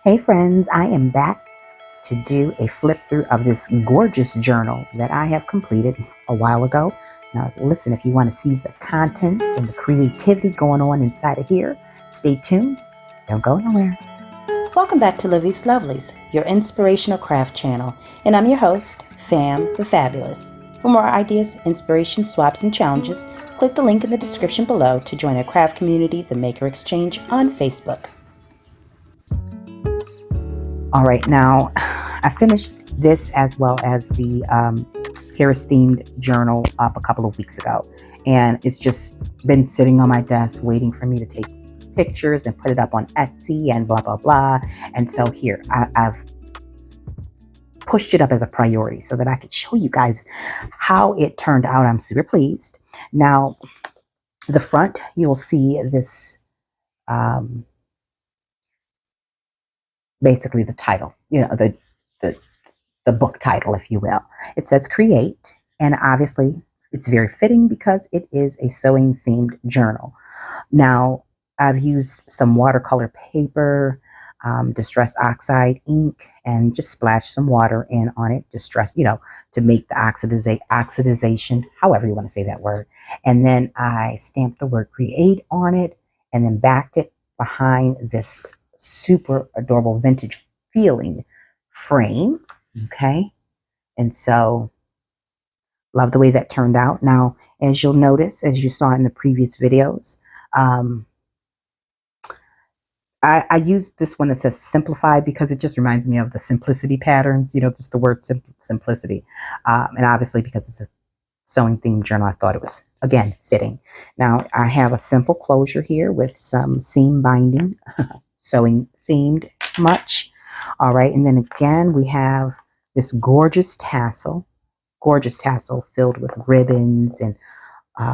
Hey friends, I am back to do a flip through of this gorgeous journal that I have completed a while ago. Now listen, if you want to see the contents and the creativity going on inside of here, stay tuned. Don't go nowhere. Welcome back to Livie's Lovelies, your inspirational craft channel, and I'm your host, Fam the Fabulous. For more ideas, inspiration, swaps, and challenges, click the link in the description below to join our craft community, the Maker Exchange, on Facebook. All right, now I finished this as well as the Paris themed journal up a couple of weeks ago, and it's just been sitting on my desk waiting for me to take pictures and put it up on Etsy and blah blah blah. And so here I've pushed it up as a priority so that I could show you guys how it turned out. I'm super pleased. Now the front, you'll see this basically the title, the book title, if you will. It says create, and obviously it's very fitting because it is a sewing themed journal. Now I've used some watercolor paper, distress oxide ink, and just splashed some water in on it, to make the oxidization, however you want to say that word. And then I stamped the word create on it and then backed it behind this super adorable vintage feeling frame. Okay. And so love the way that turned out. Now, as you'll notice, as you saw in the previous videos, I used this one that says simplify because it just reminds me of the simplicity patterns, just the word simplicity. And obviously because it's a sewing themed journal, I thought it was, again, fitting. Now I have a simple closure here with some seam binding, sewing themed much. All right. And then again, we have this gorgeous tassel filled with ribbons and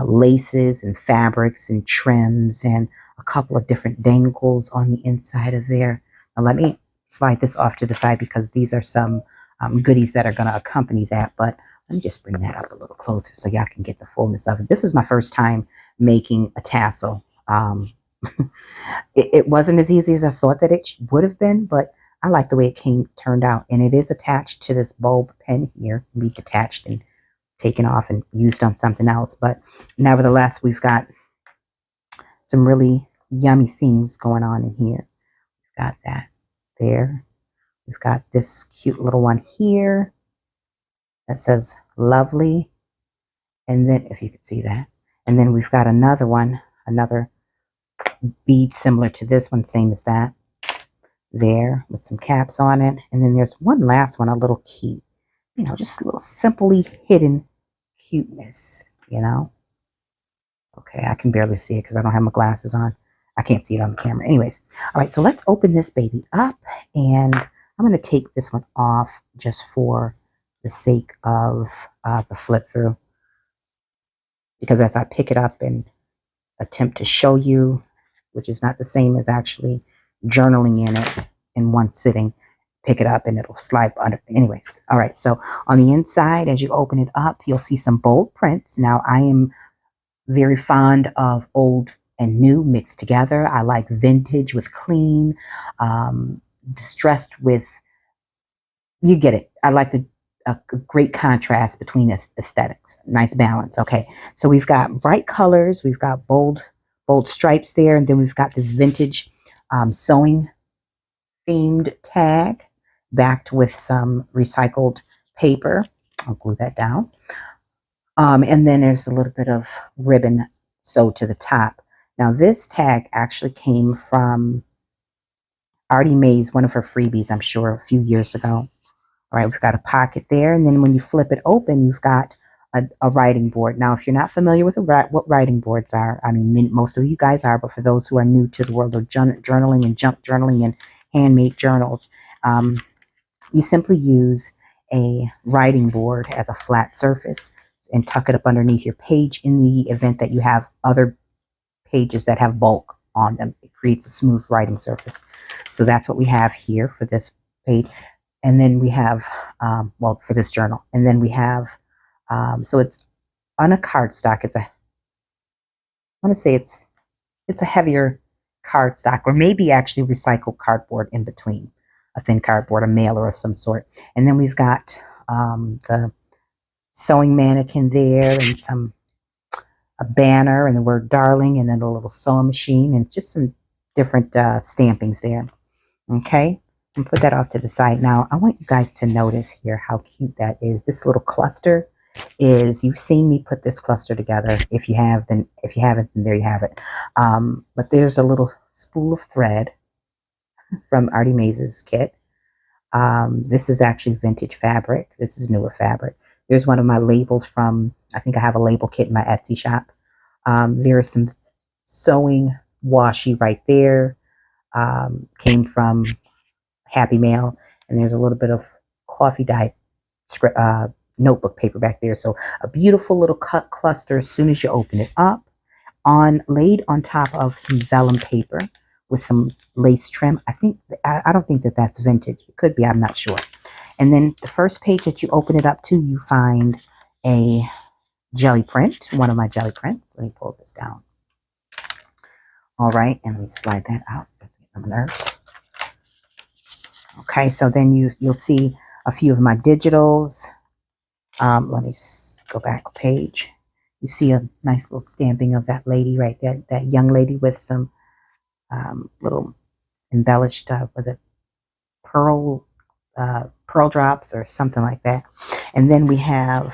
laces and fabrics and trims and a couple of different dangles on the inside of there. Now let me slide this off to the side because these are some goodies that are going to accompany that. But let me just bring that up a little closer so y'all can get the fullness of it. This is my first time making a tassel. It wasn't as easy as I thought that it would have been, but I like the way it turned out. And it is attached to this bulb pen here. It can be detached and taken off and used on something else. But nevertheless, we've got some really yummy things going on in here. We've got that there. We've got this cute little one here that says lovely. And then, if you could see that. And then we've got another one, another bead similar to this one, same as that, there with some caps on it. And then there's one last one, a little key, just a little simply hidden cuteness, okay, I can barely see it because I don't have my glasses on. I can't see it on the camera. Anyways, all right, so let's open this baby up, and I'm going to take this one off just for the sake of the flip through, because as I pick it up and attempt to show you, which is not the same as actually journaling in it in one sitting, pick it up and it'll slide under. Anyways, all right, so on the inside, as you open it up, you'll see some bold prints. Now I am very fond of old and new mixed together. I like vintage with clean, distressed with, you get it. I like a great contrast between aesthetics, nice balance. Okay, so we've got bright colors, we've got bold stripes there, and then we've got this vintage sewing themed tag backed with some recycled paper. I'll glue that down. And then there's a little bit of ribbon sewed to the top. Now this tag actually came from Artie Mae's, one of her freebies, I'm sure, a few years ago. All right, we've got a pocket there, and then when you flip it open, you've got a writing board. Now, if you're not familiar with what writing boards are, I mean, most of you guys are, but for those who are new to the world of journaling and junk journaling and handmade journals, you simply use a writing board as a flat surface and tuck it up underneath your page in the event that you have other pages that have bulk on them. It creates a smooth writing surface. So that's what we have here for this page. And then we have, for this journal. And then we have, so it's on a cardstock. I want to say it's a heavier cardstock, or maybe actually recycled cardboard in between. a thin cardboard, a mailer of some sort. And then we've got the sewing mannequin there, and a banner and the word darling, and then a little sewing machine, and just some different stampings there. Okay, and put that off to the side. Now I want you guys to notice here how cute that is. This little cluster is, you've seen me put this cluster together. If you have, then if you haven't, then there you have it. But there's a little spool of thread from Artie Maze's kit. This is actually vintage fabric. This is newer fabric. There's one of my labels from, I think I have a label kit in my Etsy shop. There is some sewing washi right there. Came from Happy Mail. And there's a little bit of coffee dye script, notebook paper back there. So a beautiful little cut cluster as soon as you open it up. Laid on top of some vellum paper with some lace trim. I don't think that that's vintage. It could be, I'm not sure. And then the first page that you open it up to, you find a jelly print, one of my jelly prints. Let me pull this down. All right, and let me slide that out. Let's get on my nerves. Okay, so then you'll see a few of my digitals. Let me go back a page. You see a nice little stamping of that lady right there, that young lady with some little embellished, was it pearl drops or something like that. And then we have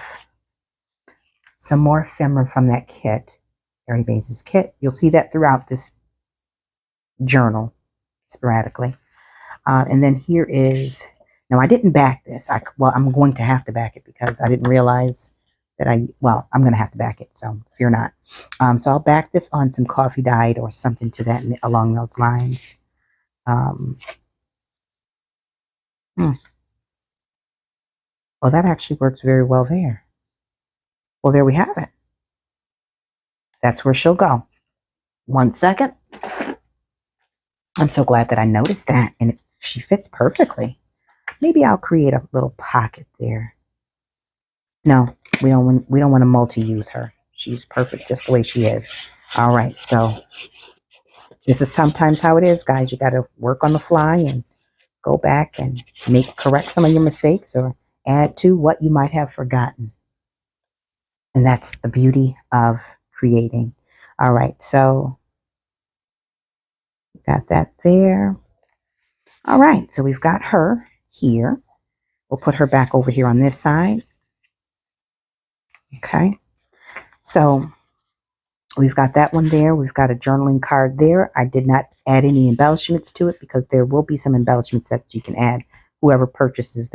some more ephemera from that kit, Artie Maze's kit. You'll see that throughout this journal sporadically. And then here is, now I didn't back this. Well, I'm going to have to back it because I didn't realize that I'm going to have to back it, so fear not. So I'll back this on some coffee dyed or something to that along those lines. Well, that actually works very well there. Well, there we have it. That's where she'll go. 1 second. I'm so glad that I noticed that, and she fits perfectly. Maybe I'll create a little pocket there. No, we don't want to multi-use her. She's perfect just the way she is. All right, so this is sometimes how it is, guys. You got to work on the fly and go back and correct some of your mistakes or add to what you might have forgotten. And that's the beauty of creating. All right, so got that there. All right, so we've got her here. We'll put her back over here on this side. Okay, so we've got that one there. We've got a journaling card there. I did not add any embellishments to it because there will be some embellishments that you can add. Whoever purchases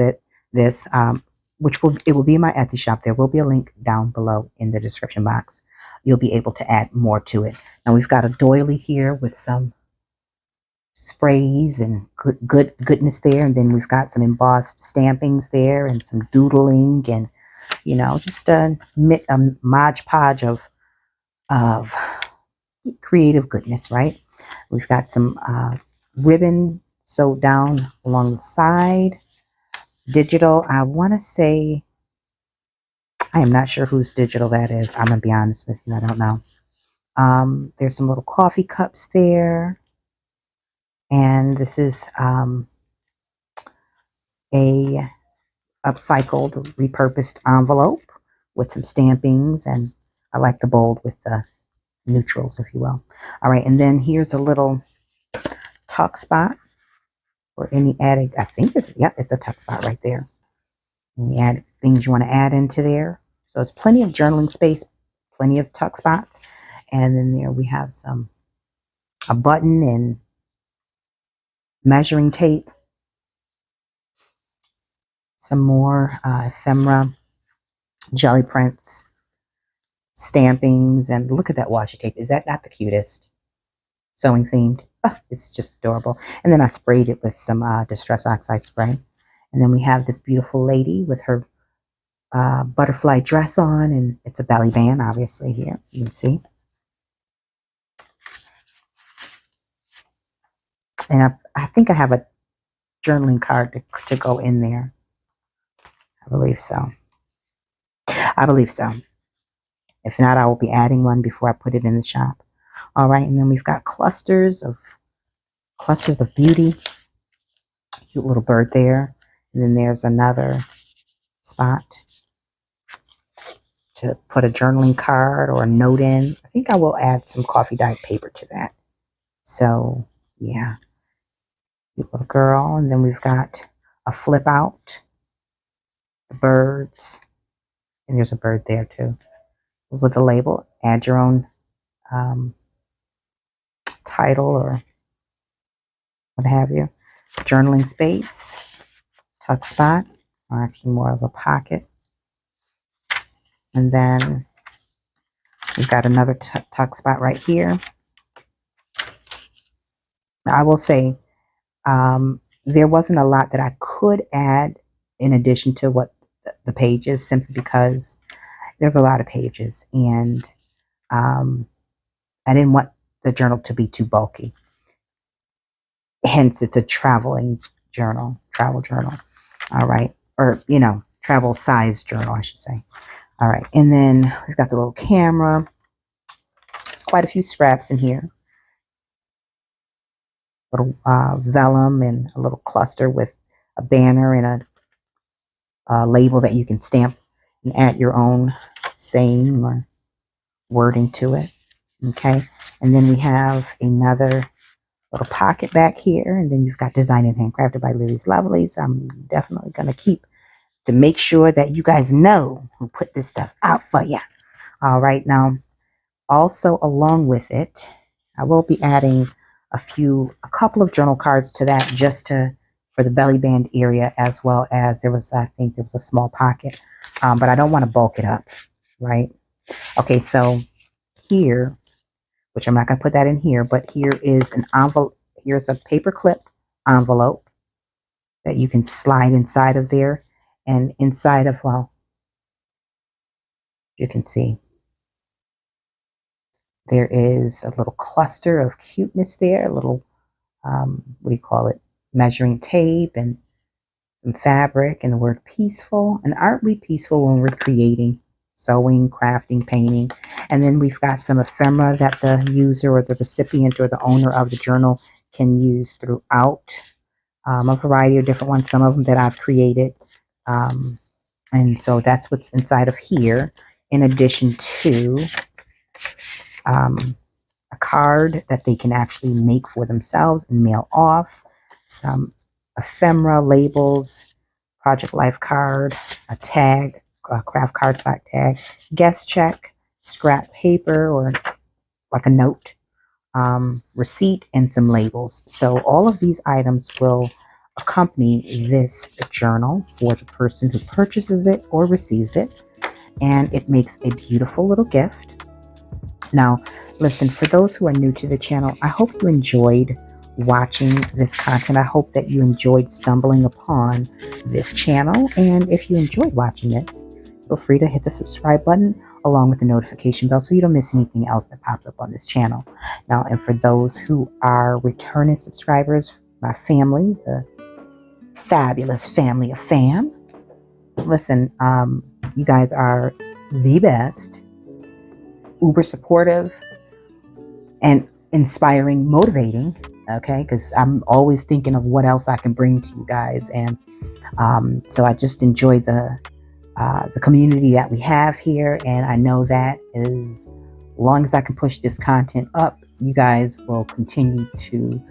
this, it will be in my Etsy shop. There will be a link down below in the description box. You'll be able to add more to it. Now we've got a doily here with some sprays and goodness there, and then we've got some embossed stampings there and some doodling and just a modge podge of creative goodness, right? We've got some ribbon sewed down along the side. Digital, I want to say, I am not sure whose digital that is. I'm going to be honest with you. I don't know. There's some little coffee cups there. And this is a upcycled, repurposed envelope with some stampings. And I like the bold with the neutrals, if you will. All right, and then here's a little tuck spot for any added, I think this, yep, it's a tuck spot right there. Any add things you want to add into there. So it's plenty of journaling space, plenty of tuck spots. And then there we have a button and measuring tape. Some more ephemera, jelly prints, stampings, and look at that washi tape. Is that not the cutest? Sewing themed. Oh, it's just adorable. And then I sprayed it with some Distress Oxide spray. And then we have this beautiful lady with her butterfly dress on, and it's a belly band, obviously, here. You can see. And I think I have a journaling card to go in there. I believe so. I believe so. If not, I will be adding one before I put it in the shop. All right, and then we've got clusters of beauty cute little bird there. And then there's another spot to put a journaling card or a note in. I think I will add some coffee dyed paper to that. So yeah, cute little girl. And then we've got a flip out, the birds, and there's a bird there too with a label. Add your own title or what have you. Journaling space, tuck spot, or actually more of a pocket. And then we've got another tuck spot right here. Now, I will say there wasn't a lot that I could add in addition to what the pages, simply because there's a lot of pages, and I didn't want the journal to be too bulky. Hence, it's a traveling journal, travel journal. All right. Or, you know, travel size journal, I should say. All right. And then we've got the little camera. There's quite a few scraps in here. Little vellum and a little cluster with a banner and a label that you can stamp and add your own saying or wording to it. Okay. And then we have another little pocket back here. And then you've got Designed and Handcrafted by Livie's Lovelies. I'm definitely going to keep to make sure that you guys know who put this stuff out for you. All right. Now, also along with it, I will be adding a couple of journal cards to that, just for the belly band area, as well as I think there was a small pocket, but I don't want to bulk it up, right? Okay, so here, which I'm not going to put that in here, but here is an envelope. Here's a paper clip envelope that you can slide inside of there, and inside of, well, you can see there is a little cluster of cuteness there, a little, what do you call it, measuring tape and some fabric and the word peaceful. And aren't we peaceful when we're creating, sewing, crafting, painting? And then we've got some ephemera that the user or the recipient or the owner of the journal can use throughout, a variety of different ones, some of them that I've created. And so that's what's inside of here, in addition to a card that they can actually make for themselves and mail off, some ephemera, labels, project life card, a tag, a craft cardstock tag, guest check, scrap paper or like a note, receipt, and some labels. So all of these items will accompany this journal for the person who purchases it or receives it, and it makes a beautiful little gift. Now, listen, for those who are new to the channel, I hope you enjoyed watching this content. I hope that you enjoyed stumbling upon this channel. And if you enjoyed watching this, feel free to hit the subscribe button along with the notification bell so you don't miss anything else that pops up on this channel. Now, and for those who are returning subscribers, my family, the fabulous family of fam, listen, you guys are the best, uber supportive, and inspiring, motivating, okay? Because I'm always thinking of what else I can bring to you guys. And so I just enjoy the community that we have here. And I know that as long as I can push this content up, you guys will continue to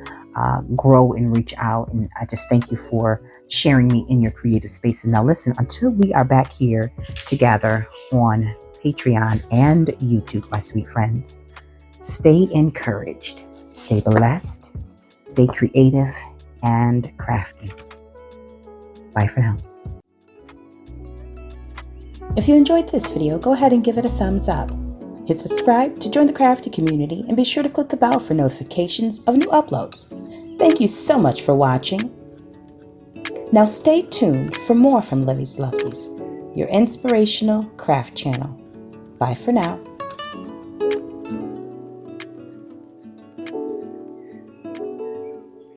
grow and reach out. And I just thank you for sharing me in your creative spaces. Now listen, until we are back here together on Patreon and YouTube, my sweet friends, stay encouraged, stay blessed, stay creative and crafty. Bye for now. If you enjoyed this video, go ahead and give it a thumbs up. Hit subscribe to join the crafty community, and be sure to click the bell for notifications of new uploads. Thank you so much for watching. Now stay tuned for more from Livie's Lovelies, your inspirational craft channel. Bye for now.